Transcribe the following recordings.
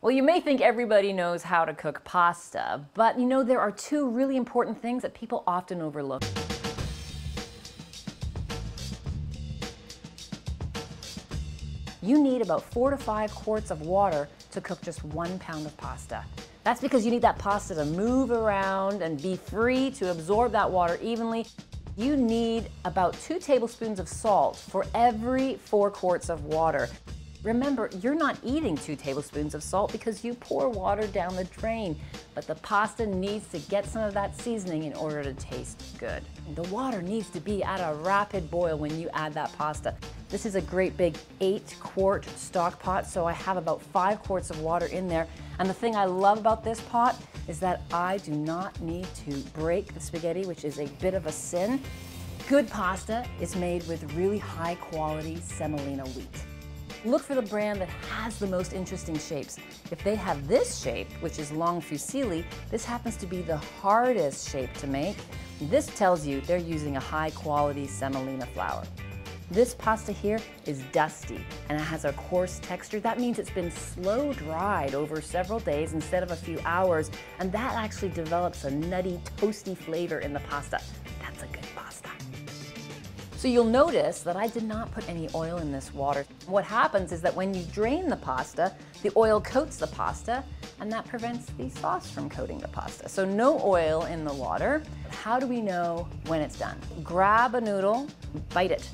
Well, you may think everybody knows how to cook pasta, but there are two really important things that people often overlook. You need about 4 to 5 quarts of water to cook just 1 pound of pasta. That's because you need that pasta to move around and be free to absorb that water evenly. You need about 2 tablespoons of salt for every 4 quarts of water. Remember, you're not eating 2 tablespoons of salt because you pour water down the drain, but the pasta needs to get some of that seasoning in order to taste good. The water needs to be at a rapid boil when you add that pasta. This is a great big 8-quart stock pot, so I have about 5 quarts of water in there. And the thing I love about this pot is that I do not need to break the spaghetti, which is a bit of a sin. Good pasta is made with really high quality semolina wheat. Look for the brand that has the most interesting shapes. If they have this shape, which is long fusilli, this happens to be the hardest shape to make. This tells you they're using a high quality semolina flour. This pasta here is dusty and it has a coarse texture. That means it's been slow dried over several days instead of a few hours, and that actually develops a nutty, toasty flavor in the pasta. That's a good pasta. So you'll notice that I did not put any oil in this water. What happens is that when you drain the pasta, the oil coats the pasta, and that prevents the sauce from coating the pasta. So no oil in the water. How do we know when it's done? Grab a noodle, bite it,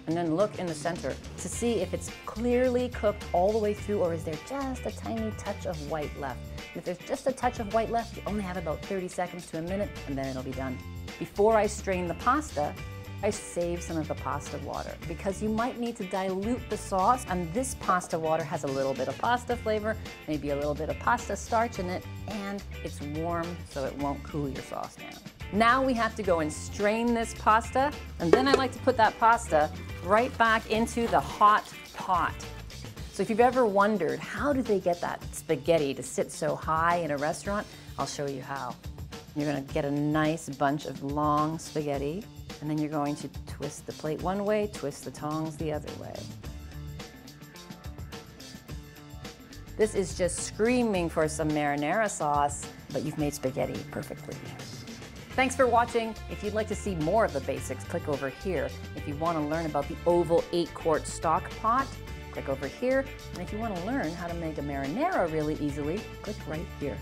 and then look in the center to see if it's clearly cooked all the way through, or is there just a tiny touch of white left. If there's just a touch of white left, you only have about 30 seconds to a minute, and then it'll be done. Before I strain the pasta, I save some of the pasta water because you might need to dilute the sauce, and this pasta water has a little bit of pasta flavor, maybe a little bit of pasta starch in it, and it's warm so it won't cool your sauce down. Now we have to go and strain this pasta, and then I like to put that pasta right back into the hot pot. So if you've ever wondered how do they get that spaghetti to sit so high in a restaurant, I'll show you how. You're going to get a nice bunch of long spaghetti, and then you're going to twist the plate one way, twist the tongs the other way. This is just screaming for some marinara sauce, but you've made spaghetti perfectly. Thanks for watching. If you'd like to see more of the basics, click over here. If you want to learn about the oval 8-quart stock pot, click over here. And if you want to learn how to make a marinara really easily, click right here.